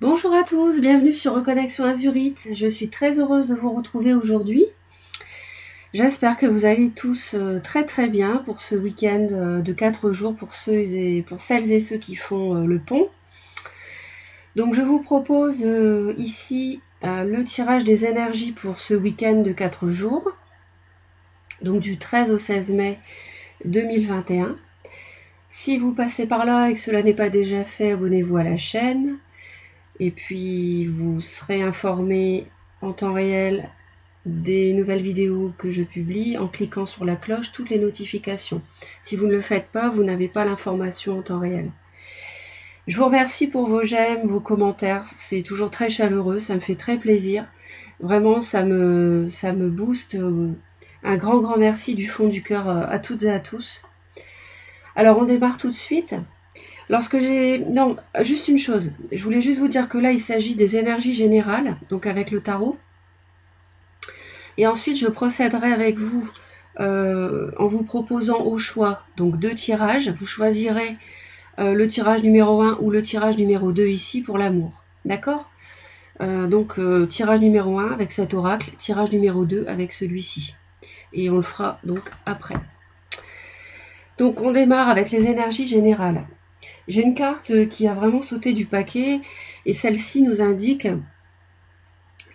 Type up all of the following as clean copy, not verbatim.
Bonjour à tous, bienvenue sur Reconnexion Azurite. Je suis très heureuse de vous retrouver aujourd'hui. J'espère que vous allez tous très bien pour ce week-end de 4 jours pour celles et ceux qui font le pont. Donc je vous propose ici le tirage des énergies pour ce week-end de 4 jours, donc du 13 au 16 mai 2021. Si vous passez par là et que cela n'est pas déjà fait, abonnez-vous à la chaîne. Et puis vous serez informé en temps réel des nouvelles vidéos que je publie en cliquant sur la cloche, toutes les notifications. Si vous ne le faites pas, vous n'avez pas l'information en temps réel. Je vous remercie pour vos j'aime, vos commentaires, c'est toujours très chaleureux, ça me fait très plaisir. Vraiment, ça me booste. Un grand merci du fond du cœur à toutes et à tous. Alors on démarre tout de suite. Non, juste une chose. Je voulais juste vous dire que là, il s'agit des énergies générales, donc avec le tarot. Et ensuite, je procéderai avec vous en vous proposant au choix donc 2 tirages. Vous choisirez le tirage numéro 1 ou le tirage numéro 2 ici pour l'amour. D'accord ? Tirage numéro 1 avec cet oracle, tirage numéro 2 avec celui-ci. Et on le fera donc après. Donc on démarre avec les énergies générales. J'ai une carte qui a vraiment sauté du paquet et celle-ci nous indique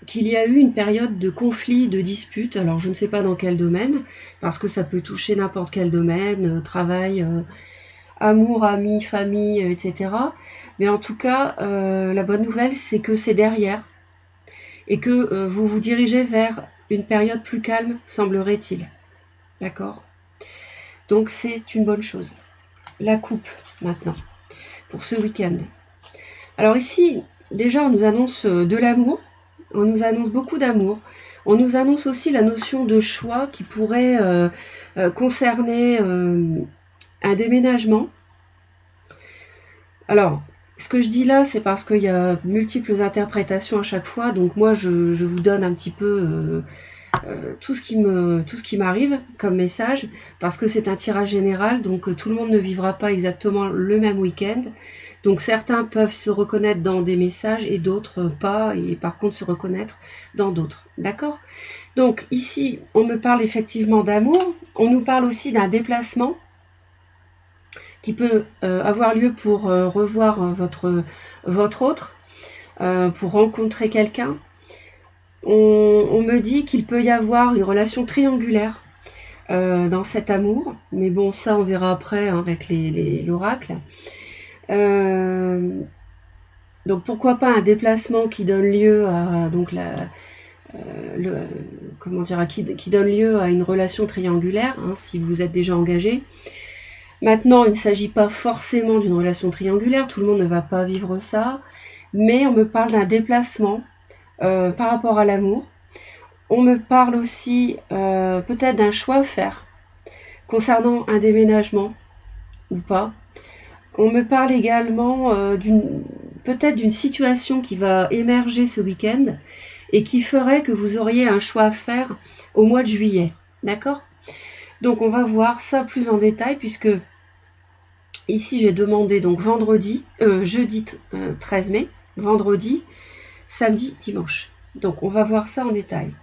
qu'il y a eu une période de conflit, de dispute. Alors je ne sais pas dans quel domaine, parce que ça peut toucher n'importe quel domaine, travail, amour, amis, famille, etc. Mais en tout cas, la bonne nouvelle, c'est que c'est derrière et que vous vous dirigez vers une période plus calme, semblerait-il. D'accord ? Donc c'est une bonne chose. La coupe, maintenant, pour ce week-end. Alors ici, déjà, on nous annonce de l'amour, on nous annonce beaucoup d'amour, on nous annonce aussi la notion de choix qui pourrait concerner un déménagement. Alors, ce que je dis là, c'est parce qu'il y a multiples interprétations à chaque fois, donc moi je vous donne un petit peu tout ce qui m'arrive comme message, parce que c'est un tirage général, donc tout le monde ne vivra pas exactement le même week-end. Donc certains peuvent se reconnaître dans des messages et d'autres pas, et par contre se reconnaître dans d'autres. D'accord ? Donc ici, on me parle effectivement d'amour, on nous parle aussi d'un déplacement qui peut avoir lieu pour revoir votre autre, pour rencontrer quelqu'un. On me dit qu'il peut y avoir une relation triangulaire dans cet amour, mais bon, ça on verra après hein, avec l'oracle. Donc pourquoi pas un déplacement qui donne lieu à donc qui donne lieu à une relation triangulaire hein, si vous êtes déjà engagé. Maintenant, il ne s'agit pas forcément d'une relation triangulaire, tout le monde ne va pas vivre ça, mais on me parle d'un déplacement par rapport à l'amour. On me parle aussi peut-être d'un choix à faire concernant un déménagement ou pas. On me parle également peut-être d'une situation qui va émerger ce week-end et qui ferait que vous auriez un choix à faire au mois de juillet. D'accord ? Donc on va voir ça plus en détail puisque ici j'ai demandé donc jeudi 13 mai, vendredi, samedi, dimanche. Donc on va voir ça en détail.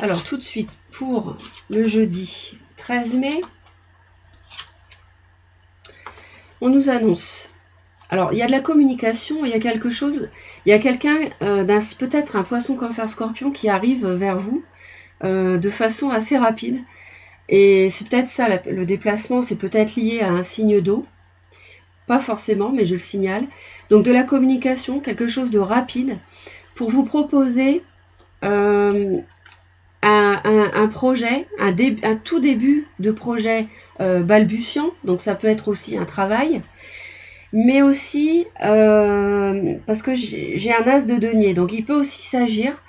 Alors tout de suite pour le jeudi 13 mai, on nous annonce. Alors il y a de la communication, il y a quelque chose, il y a quelqu'un peut-être un poisson cancer scorpion qui arrive vers vous de façon assez rapide. Et c'est peut-être ça, le déplacement, c'est peut-être lié à un signe d'eau. Pas forcément, mais je le signale. Donc de la communication, quelque chose de rapide pour vous proposer un projet, un tout début de projet balbutiant. Donc ça peut être aussi un travail. Mais aussi, parce que j'ai un as de denier, donc il peut aussi s'agir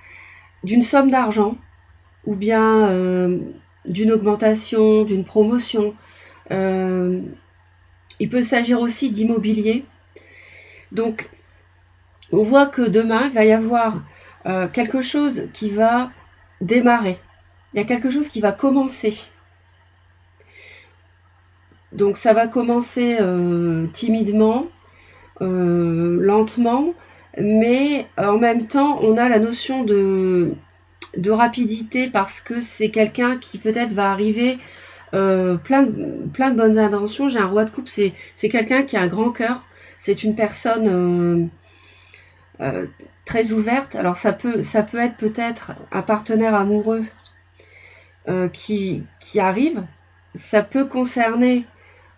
d'une somme d'argent ou bien d'une augmentation, d'une promotion. Il peut s'agir aussi d'immobilier. Donc, on voit que demain, il va y avoir quelque chose qui va démarrer. Il y a quelque chose qui va commencer. Donc, ça va commencer timidement, lentement, mais en même temps, on a la notion de rapidité parce que c'est quelqu'un qui peut-être va arriver plein de bonnes intentions. J'ai un roi de coupe, c'est quelqu'un qui a un grand cœur, c'est une personne très ouverte. Alors ça peut être peut-être un partenaire amoureux qui arrive, ça peut concerner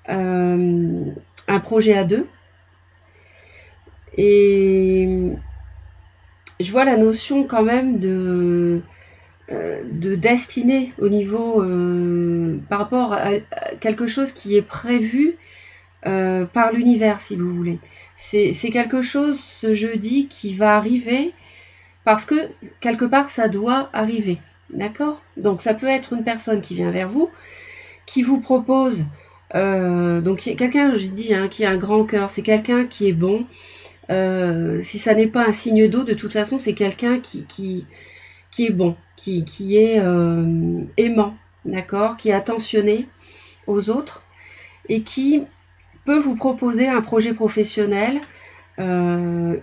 un projet à deux, et je vois la notion quand même de destinée au niveau par rapport à quelque chose qui est prévu par l'univers, si vous voulez. C'est quelque chose ce jeudi qui va arriver parce que quelque part ça doit arriver, d'accord? Donc ça peut être une personne qui vient vers vous, qui vous propose donc quelqu'un, j'ai dit, hein, qui a un grand cœur, c'est quelqu'un qui est bon. Si ça n'est pas un signe d'eau, de toute façon c'est quelqu'un qui est bon, qui est aimant, d'accord, qui est attentionné aux autres et qui peut vous proposer un projet professionnel, une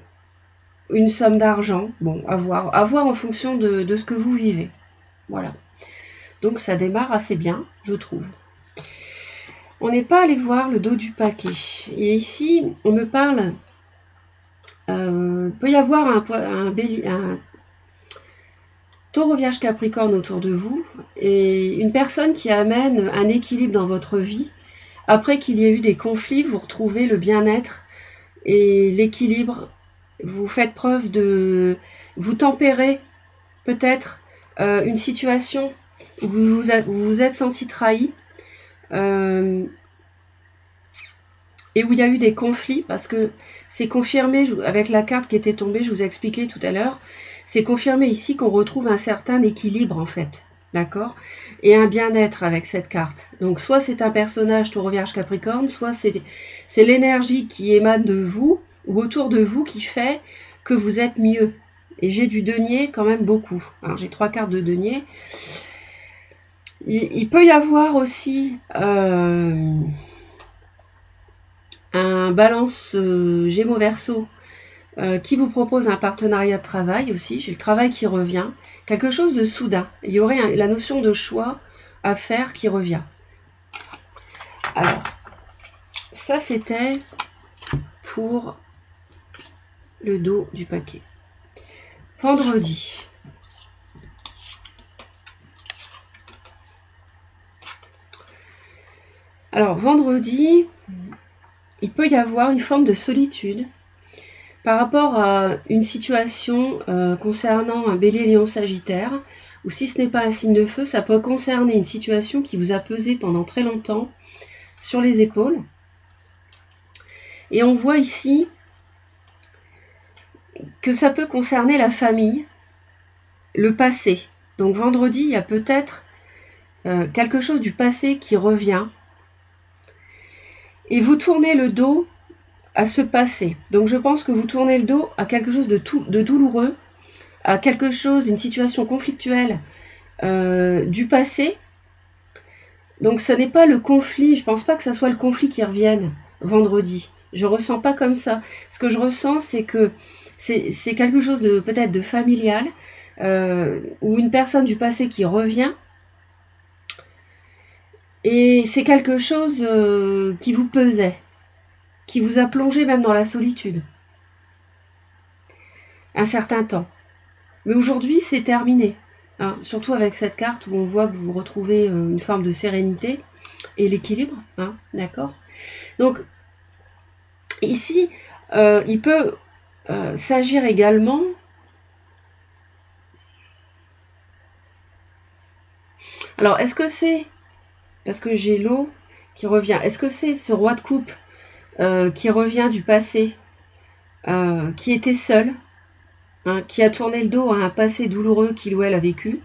somme d'argent, bon, à voir en fonction de ce que vous vivez. Voilà. Donc ça démarre assez bien, je trouve. On n'est pas allé voir le dos du paquet. Et ici, on me parle, peut y avoir un Taureau, Vierge, Capricorne autour de vous, et une personne qui amène un équilibre dans votre vie. Après qu'il y ait eu des conflits, vous retrouvez le bien-être et l'équilibre. Vous faites preuve de... Vous tempérez peut-être une situation où vous vous êtes senti trahi et où il y a eu des conflits, parce que c'est confirmé avec la carte qui était tombée, je vous ai expliqué tout à l'heure, c'est confirmé ici qu'on retrouve un certain équilibre en fait, d'accord, et un bien-être avec cette carte. Donc soit c'est un personnage Taureau, Vierge, Capricorne, soit c'est l'énergie qui émane de vous ou autour de vous qui fait que vous êtes mieux. Et j'ai du denier quand même beaucoup. Alors j'ai 3 cartes de denier. Il peut y avoir aussi un balance Gémeaux Verseau qui vous propose un partenariat de travail aussi. J'ai le travail qui revient. Quelque chose de soudain. Il y aurait la notion de choix à faire qui revient. Alors, ça c'était pour le dos du paquet. Vendredi. Alors, vendredi, il peut y avoir une forme de solitude par rapport à une situation concernant un Bélier, Lion, Sagittaire, ou si ce n'est pas un signe de feu, ça peut concerner une situation qui vous a pesé pendant très longtemps sur les épaules. Et on voit ici que ça peut concerner la famille, le passé. Donc vendredi, il y a peut-être quelque chose du passé qui revient. Et vous tournez le dos à ce passé. Donc je pense que vous tournez le dos à quelque chose de douloureux, à quelque chose, d'une situation conflictuelle du passé. Donc ce n'est pas le conflit, je ne pense pas que ce soit le conflit qui revienne vendredi. Je ne ressens pas comme ça. Ce que je ressens, c'est que c'est quelque chose de peut-être de familial, ou une personne du passé qui revient. Et c'est quelque chose qui vous pesait, qui vous a plongé même dans la solitude un certain temps. Mais aujourd'hui, c'est terminé. Hein, surtout avec cette carte où on voit que vous retrouvez une forme de sérénité et l'équilibre. Hein, d'accord ? Donc, ici, il peut s'agir également... Alors, est-ce que c'est... Parce que j'ai l'eau qui revient. Est-ce que c'est ce roi de coupe qui revient du passé, qui était seul, hein, qui a tourné le dos à un passé douloureux qu'il ou elle a vécu?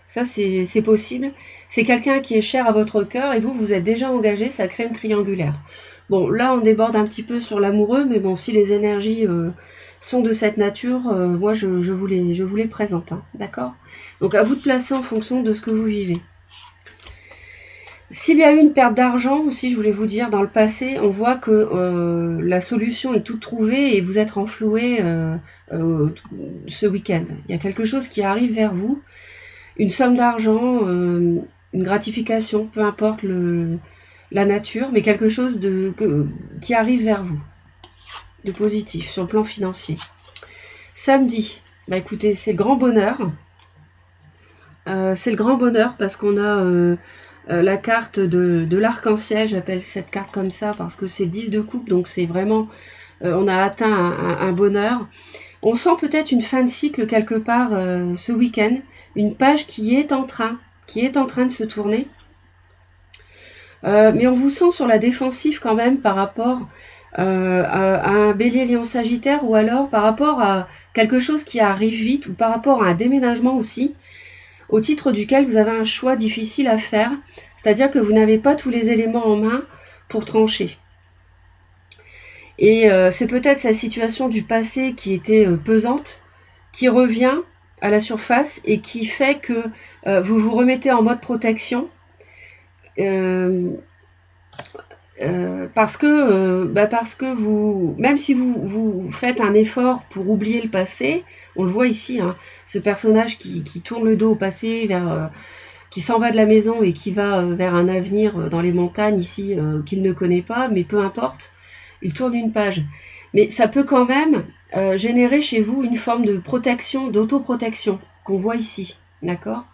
Ça, c'est possible. C'est quelqu'un qui est cher à votre cœur et vous êtes déjà engagé, ça crée une triangulaire. Bon, là, on déborde un petit peu sur l'amoureux, mais bon, si les énergies sont de cette nature, moi, je vous les présente, hein, d'accord ? Donc, à vous de placer en fonction de ce que vous vivez. S'il y a eu une perte d'argent aussi, je voulais vous dire, dans le passé, on voit que la solution est toute trouvée et vous êtes renfloué ce week-end. Il y a quelque chose qui arrive vers vous, une somme d'argent, une gratification, peu importe la nature, mais quelque chose qui arrive vers vous, de positif sur le plan financier. Samedi, bah écoutez, c'est le grand bonheur. C'est le grand bonheur parce qu'on a la carte de l'arc-en-ciel, j'appelle cette carte comme ça parce que c'est 10 de coupe, donc c'est vraiment, on a atteint un bonheur. On sent peut-être une fin de cycle quelque part ce week-end, une page qui est en train de se tourner. Mais on vous sent sur la défensive quand même par rapport à un bélier lion sagittaire ou alors par rapport à quelque chose qui arrive vite ou par rapport à un déménagement aussi, au titre duquel vous avez un choix difficile à faire, c'est-à-dire que vous n'avez pas tous les éléments en main pour trancher. Et c'est peut-être sa situation du passé qui était pesante, qui revient à la surface et qui fait que vous vous remettez en mode protection parce que vous, même si vous faites un effort pour oublier le passé, on le voit ici, hein, ce personnage qui tourne le dos au passé, qui s'en va de la maison et qui va vers un avenir dans les montagnes ici qu'il ne connaît pas, mais peu importe, il tourne une page. Mais ça peut quand même générer chez vous une forme de protection, d'autoprotection qu'on voit ici, d'accord ?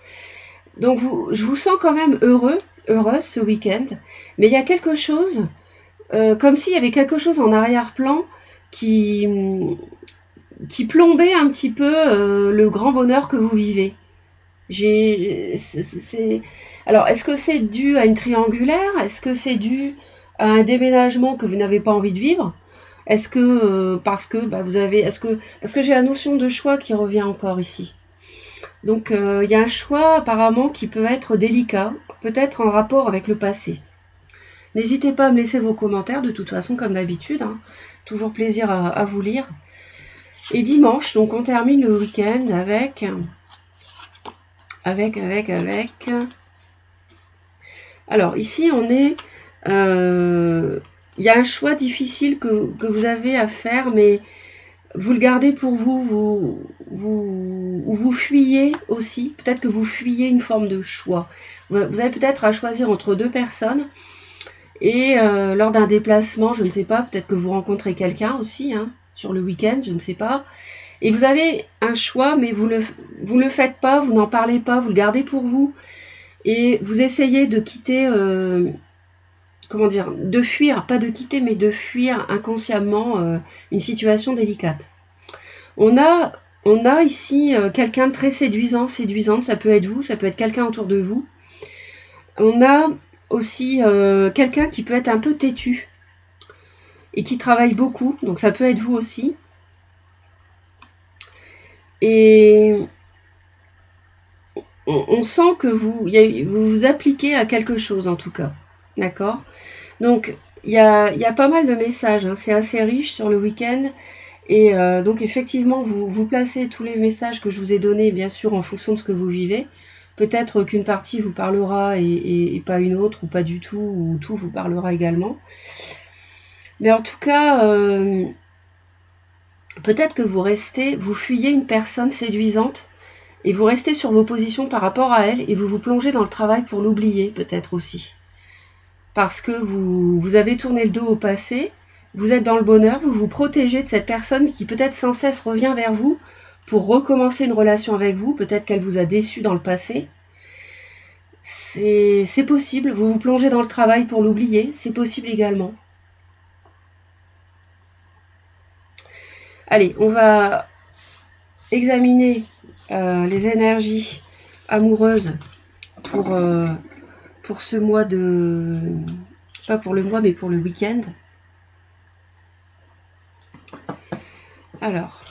Donc je vous sens quand même heureuse ce week-end, mais il y a quelque chose, comme s'il y avait quelque chose en arrière-plan qui plombait un petit peu le grand bonheur que vous vivez. Alors, est-ce que c'est dû à une triangulaire? Est-ce que c'est dû à un déménagement que vous n'avez pas envie de vivre? Est-ce que parce que parce que j'ai la notion de choix qui revient encore ici. Donc il y a un choix apparemment qui peut être délicat, peut-être en rapport avec le passé. N'hésitez pas à me laisser vos commentaires, de toute façon comme d'habitude, hein. Toujours plaisir à vous lire. Et dimanche, donc on termine le week-end avec. Alors ici on est. Il y a un choix difficile que vous avez à faire, mais vous le gardez pour vous, vous fuyez aussi, peut-être que vous fuyez une forme de choix. Vous avez peut-être à choisir entre deux personnes et lors d'un déplacement, je ne sais pas, peut-être que vous rencontrez quelqu'un aussi, hein, sur le week-end, je ne sais pas. Et vous avez un choix, mais vous le faites pas, vous n'en parlez pas, vous le gardez pour vous. Et vous essayez de quitter, de fuir, pas de quitter, mais de fuir inconsciemment une situation délicate. On a ici quelqu'un de très séduisante, ça peut être vous, ça peut être quelqu'un autour de vous. On a aussi quelqu'un qui peut être un peu têtu et qui travaille beaucoup, donc ça peut être vous aussi. Et on sent que vous vous appliquez à quelque chose en tout cas, d'accord ? Donc il y a pas mal de messages, hein, c'est assez riche sur le week-end. Et donc effectivement, vous placez tous les messages que je vous ai donnés, bien sûr, en fonction de ce que vous vivez. Peut-être qu'une partie vous parlera et pas une autre, ou pas du tout, ou tout vous parlera également. Mais en tout cas, peut-être que vous fuyez une personne séduisante, et vous restez sur vos positions par rapport à elle, et vous vous plongez dans le travail pour l'oublier, peut-être aussi. Parce que vous avez tourné le dos au passé, vous êtes dans le bonheur, vous vous protégez de cette personne qui peut-être sans cesse revient vers vous pour recommencer une relation avec vous, peut-être qu'elle vous a déçu dans le passé. C'est possible, vous vous plongez dans le travail pour l'oublier, c'est possible également. Allez, on va examiner les énergies amoureuses pour ce mois de... Pas pour le mois, mais pour le week-end. Alors,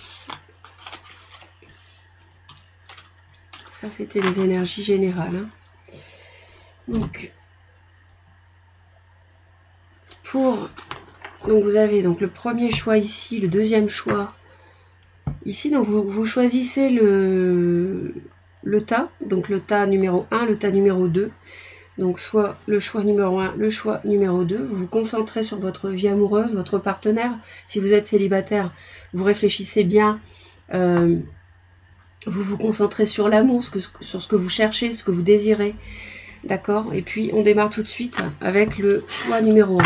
ça c'était les énergies générales. Hein. Donc vous avez donc le premier choix ici, le deuxième choix ici. Donc vous choisissez le tas, donc le tas numéro 1, le tas numéro 2. Donc soit le choix numéro 1, le choix numéro 2. Vous vous concentrez sur votre vie amoureuse, votre partenaire. Si vous êtes célibataire, vous réfléchissez bien. Vous vous concentrez sur l'amour, sur ce que vous cherchez, ce que vous désirez. D'accord? Et puis on démarre tout de suite avec le choix numéro 1.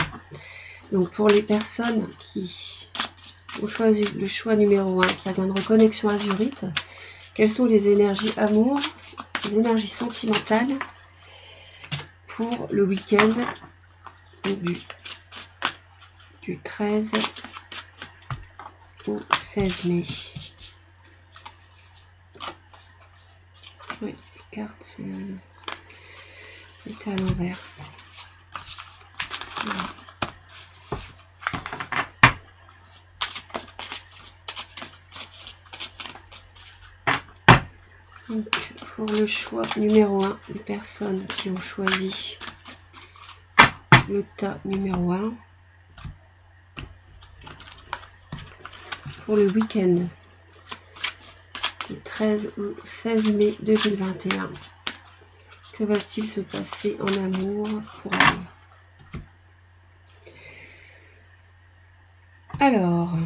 Donc pour les personnes qui ont choisi le choix numéro 1, qui a une reconnexion azurite, quelles sont les énergies amour, les énergies sentimentales pour le week-end du 13 au 16 mai. Oui, les cartes, c'est à l'envers. Voilà. Donc, pour le choix numéro 1, les personnes qui ont choisi le tas numéro 1, pour le week-end du 13 au 16 mai 2021, que va-t-il se passer en amour pour elle? Alors,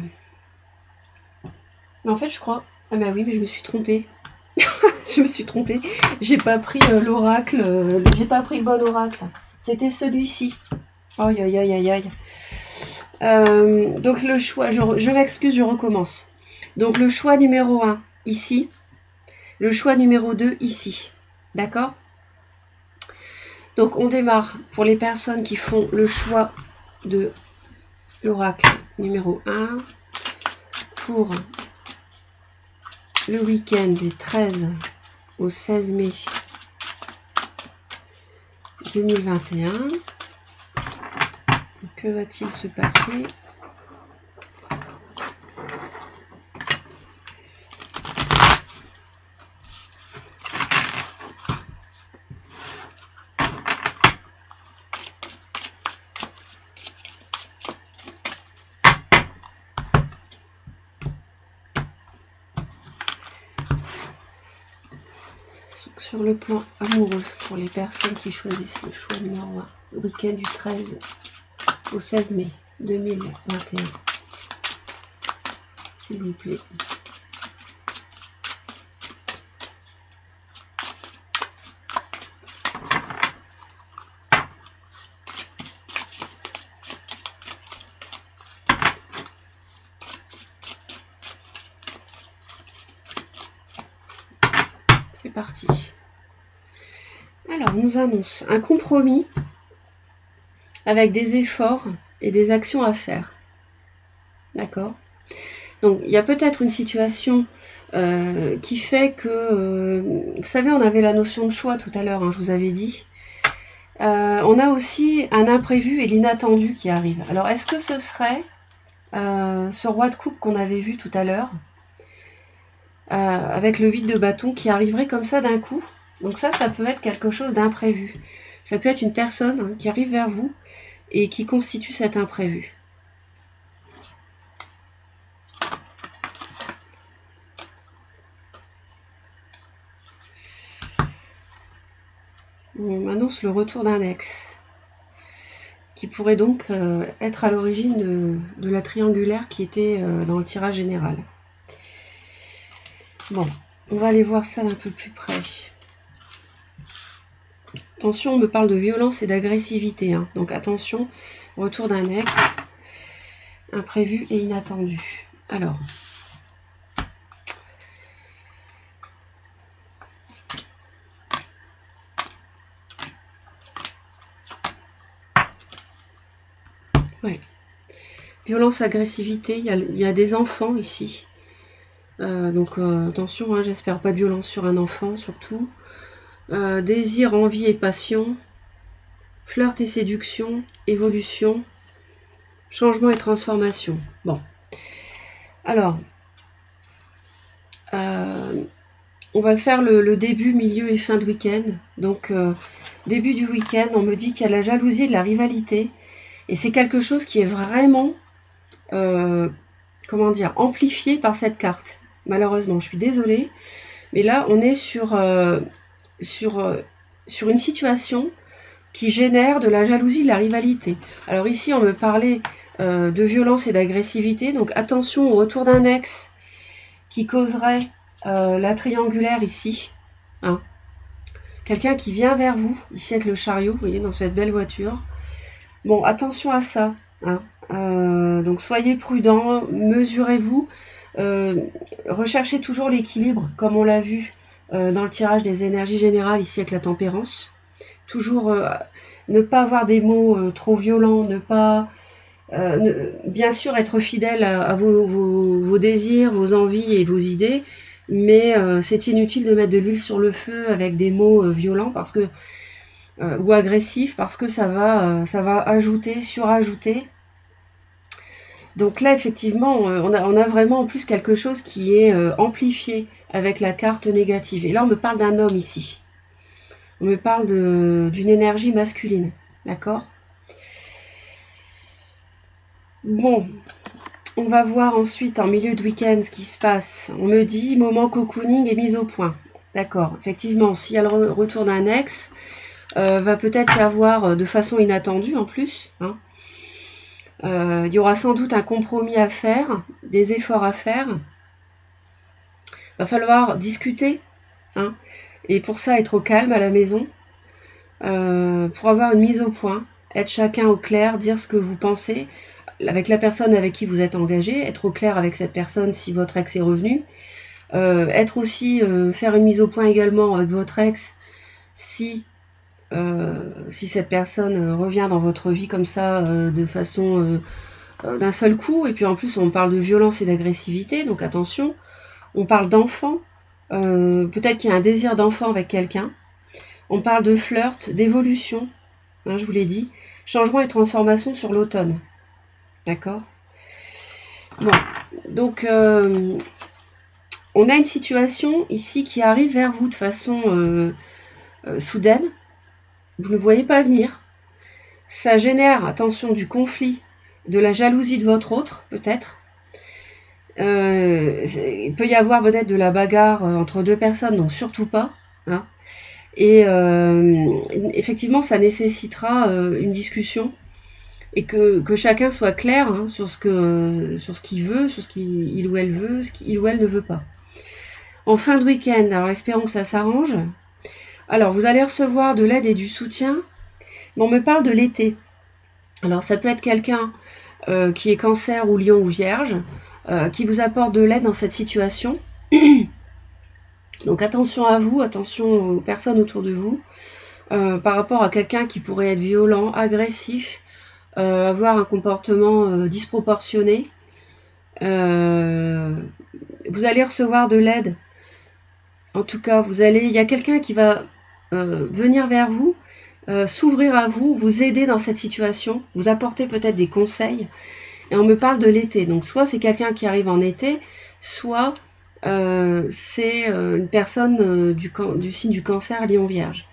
en fait je crois, ah bah oui mais je me suis trompée. Je me suis trompée, j'ai pas pris l'oracle, j'ai pas pris le bon oracle, c'était celui-ci. Aïe aïe aïe aïe aïe. Donc le choix, je m'excuse, je recommence. Donc le choix numéro 1 ici, le choix numéro 2 ici, d'accord? Donc on démarre pour les personnes qui font le choix de l'oracle numéro 1 pour le week-end des 13 au 16 mai 2021. Que va-t-il se passer? Sur le plan amoureux, pour les personnes qui choisissent le choix numéro 1, le week-end du 13 au 16 mai 2021. S'il vous plaît. C'est parti. Alors, on nous annonce un compromis avec des efforts et des actions à faire. D'accord? Donc, il y a peut-être une situation qui fait que, vous savez, on avait la notion de choix tout à l'heure, hein, je vous avais dit. On a aussi un imprévu et l'inattendu qui arrive. Alors, est-ce que ce serait ce roi de coupe qu'on avait vu tout à l'heure, avec le 8 de bâton qui arriverait comme ça d'un coup? Donc ça peut être quelque chose d'imprévu. Ça peut être une personne, hein, qui arrive vers vous et qui constitue cet imprévu. On annonce le retour d'un ex qui pourrait donc être à l'origine de la triangulaire qui était dans le tirage général. Bon, on va aller voir ça d'un peu plus près. Attention, on me parle de violence et d'agressivité, hein. Donc attention, retour d'un ex, imprévu et inattendu. Alors, ouais. Violence, agressivité, il y a des enfants ici. Donc attention, hein, j'espère pas de violence sur un enfant surtout. Désir, envie et passion, flirt et séduction, évolution, changement et transformation. Bon, alors, on va faire le début, milieu et fin de week-end. Donc, début du week-end, on me dit qu'il y a la jalousie et de la rivalité. Et c'est quelque chose qui est vraiment, comment dire, amplifié par cette carte. Malheureusement, je suis désolée. Mais là, on est sur une situation qui génèrent de la jalousie, de la rivalité. Alors ici, on me parlait de violence et d'agressivité, donc attention au retour d'un ex qui causerait la triangulaire ici. Hein. Quelqu'un qui vient vers vous, ici avec le chariot, vous voyez, dans cette belle voiture. Bon, attention à ça. Hein. Donc soyez prudents, mesurez-vous, recherchez toujours l'équilibre, comme on l'a vu dans le tirage des énergies générales, ici avec la tempérance. Toujours ne pas avoir des mots trop violents, ne pas... bien sûr être fidèle à vos désirs, vos envies et vos idées, mais c'est inutile de mettre de l'huile sur le feu avec des mots violents parce que ou agressifs, parce que ça va ajouter, surajouter. Donc là effectivement on a vraiment en plus quelque chose qui est amplifié avec la carte négative. Et là on me parle d'un homme ici. On me parle d'une énergie masculine, d'accord? Bon, on va voir ensuite en milieu de week-end ce qui se passe. On me dit moment cocooning et mise au point. D'accord, effectivement, s'il y a le retour d'un ex, va peut-être y avoir de façon inattendue en plus. Hein. Il y aura sans doute un compromis à faire, des efforts à faire. Va falloir discuter. Hein. Et pour ça, être au calme à la maison. Pour avoir une mise au point. Être chacun au clair, dire ce que vous pensez. Avec la personne avec qui vous êtes engagé, être au clair avec cette personne si votre ex est revenu, être aussi, faire une mise au point également avec votre ex si cette personne revient dans votre vie comme ça de façon d'un seul coup. Et puis en plus on parle de violence et d'agressivité, donc attention, on parle d'enfant, peut-être qu'il y a un désir d'enfant avec quelqu'un, on parle de flirt, d'évolution, hein, je vous l'ai dit, changement et transformation sur l'automne. D'accord. Bon, donc on a une situation ici qui arrive vers vous de façon soudaine. Vous ne voyez pas venir. Ça génère, attention, du conflit, de la jalousie de votre autre, peut-être. Il peut y avoir peut-être de la bagarre entre deux personnes, donc surtout pas. Hein. Et effectivement, ça nécessitera une discussion. Et que chacun soit clair hein, sur ce qu'il veut, sur ce qu'il ou elle veut, ce qu'il ou elle ne veut pas. En fin de week-end, alors espérons que ça s'arrange. Alors, vous allez recevoir de l'aide et du soutien. Mais on me parle de l'été. Alors, ça peut être quelqu'un qui est cancer ou lion ou vierge, qui vous apporte de l'aide dans cette situation. Donc, attention à vous, attention aux personnes autour de vous, par rapport à quelqu'un qui pourrait être violent, agressif, avoir un comportement disproportionné. Vous allez recevoir de l'aide. En tout cas, il y a quelqu'un qui va venir vers vous, s'ouvrir à vous, vous aider dans cette situation, vous apporter peut-être des conseils. Et on me parle de l'été. Donc soit c'est quelqu'un qui arrive en été, soit c'est une personne du signe du cancer, lion, vierge.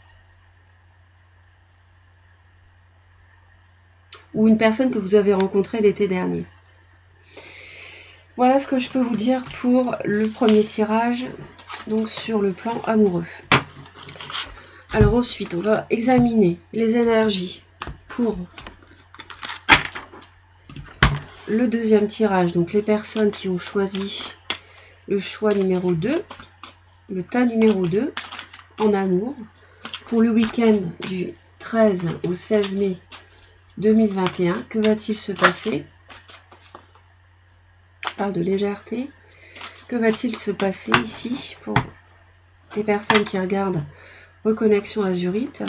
Ou une personne que vous avez rencontrée l'été dernier. Voilà ce que je peux vous dire pour le premier tirage, donc sur le plan amoureux. Alors ensuite, on va examiner les énergies pour le deuxième tirage. Donc les personnes qui ont choisi le choix numéro 2, le tas numéro 2, en amour, pour le week-end du 13 au 16 mai 2021, que va-t-il se passer? Je parle de légèreté. Que va-t-il se passer ici pour les personnes qui regardent Reconnexion Azurite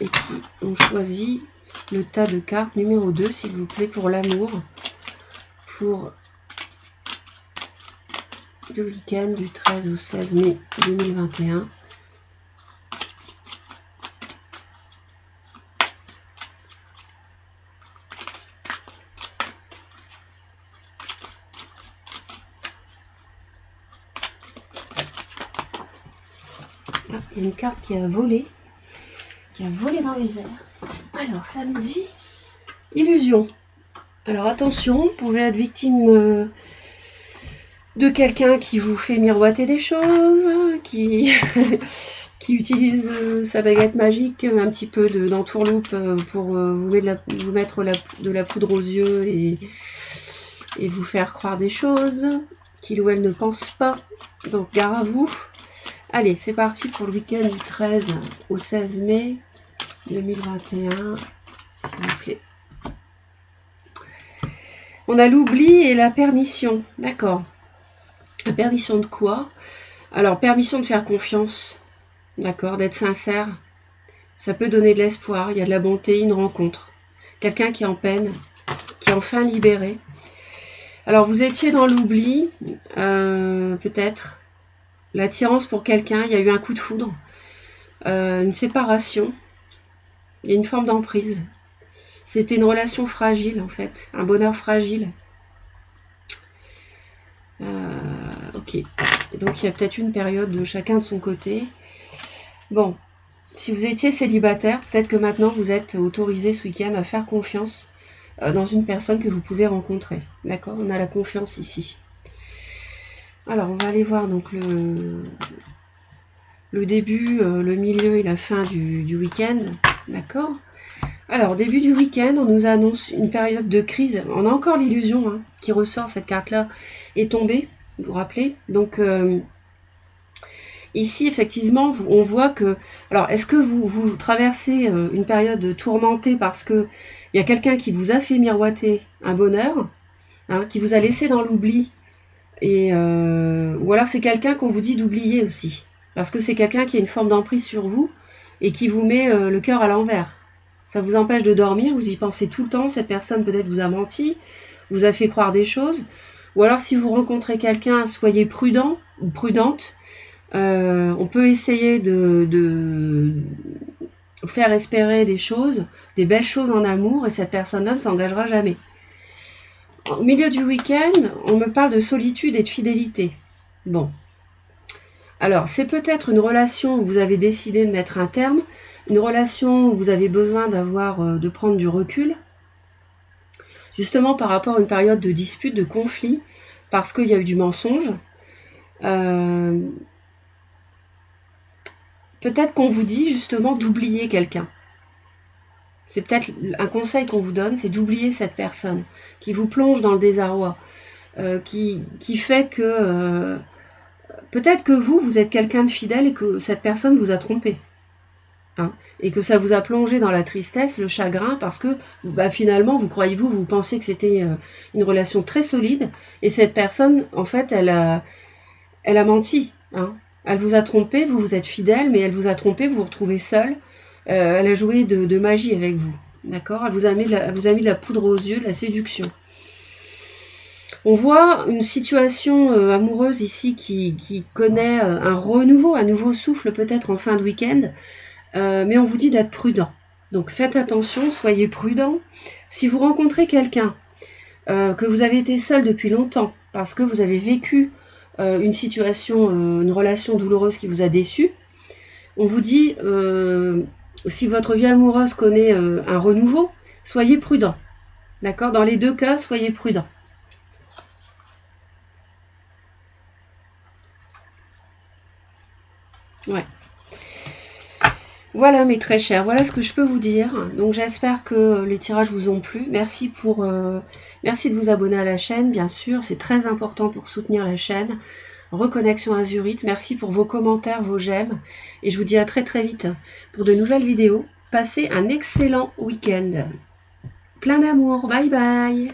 et qui ont choisi le tas de cartes numéro 2, s'il vous plaît, pour l'amour, pour le week-end du 13 au 16 mai 2021. Il y a une carte qui a volé dans les airs. Alors, ça nous dit illusion. Alors, attention, vous pouvez être victime de quelqu'un qui vous fait miroiter des choses, qui qui utilise sa baguette magique, un petit peu d'entourloupe pour vous mettre de la poudre aux yeux et vous faire croire des choses qu'il ou elle ne pense pas. Donc gare à vous. Allez, c'est parti pour le week-end du 13 au 16 mai 2021, s'il vous plaît. On a l'oubli et la permission. D'accord. La permission de quoi? Alors, permission de faire confiance. D'accord, d'être sincère. Ça peut donner de l'espoir. Il y a de la bonté, une rencontre. Quelqu'un qui est en peine, qui est enfin libéré. Alors, vous étiez dans l'oubli, peut-être. L'attirance pour quelqu'un, il y a eu un coup de foudre. Une séparation. Il y a une forme d'emprise. C'était une relation fragile, en fait. Un bonheur fragile. Ok. Et donc, il y a peut-être une période de chacun de son côté. Bon. Si vous étiez célibataire, peut-être que maintenant, vous êtes autorisé ce week-end à faire confiance dans une personne que vous pouvez rencontrer. D'accord? On a la confiance ici. Alors, on va aller voir donc le début, le milieu et la fin du week-end. D'accord? Alors, début du week-end, on nous annonce une période de crise. On a encore l'illusion qui ressort, cette carte-là est tombée, vous vous rappelez? Donc, ici, effectivement, on voit que... Alors, est-ce que vous traversez une période tourmentée parce qu'il y a quelqu'un qui vous a fait miroiter un bonheur, qui vous a laissé dans l'oubli, ou alors c'est quelqu'un qu'on vous dit d'oublier aussi, parce que c'est quelqu'un qui a une forme d'emprise sur vous et qui vous met le cœur à l'envers. Ça vous empêche de dormir, vous y pensez tout le temps, cette personne peut-être vous a menti, vous a fait croire des choses, ou alors si vous rencontrez quelqu'un, soyez prudent ou prudente. On peut essayer de faire espérer des choses, des belles choses en amour, et cette personne-là ne s'engagera jamais. Au milieu du week-end, on me parle de solitude et de fidélité. Bon. Alors, c'est peut-être une relation où vous avez décidé de mettre un terme, une relation où vous avez besoin de prendre du recul, justement par rapport à une période de dispute, de conflit, parce qu'il y a eu du mensonge. Peut-être qu'on vous dit justement d'oublier quelqu'un. C'est peut-être un conseil qu'on vous donne, c'est d'oublier cette personne qui vous plonge dans le désarroi, qui fait que peut-être que vous êtes quelqu'un de fidèle et que cette personne vous a trompé. Et que ça vous a plongé dans la tristesse, le chagrin, parce que finalement, vous pensez que c'était une relation très solide, et cette personne, en fait, elle a menti. Elle vous a trompé, vous êtes fidèle, mais elle vous a trompé, vous vous retrouvez seul. Elle a joué de magie avec vous. D'accord? Elle vous a mis de la poudre aux yeux, de la séduction. On voit une situation amoureuse ici qui connaît un renouveau, un nouveau souffle peut-être en fin de week-end, mais on vous dit d'être prudent. Donc faites attention, soyez prudent. Si vous rencontrez quelqu'un, que vous avez été seul depuis longtemps, parce que vous avez vécu une situation, une relation douloureuse qui vous a déçu, on vous dit, si votre vie amoureuse connaît un renouveau, soyez prudent. D'accord? Dans les deux cas, soyez prudent. Ouais. Voilà mes très chers, voilà ce que je peux vous dire. Donc j'espère que les tirages vous ont plu. Merci de vous abonner à la chaîne, bien sûr, c'est très important pour soutenir la chaîne. Reconnexion Azurite, merci pour vos commentaires, vos j'aime. Et je vous dis à très très vite pour de nouvelles vidéos. Passez un excellent week-end. Plein d'amour, bye bye.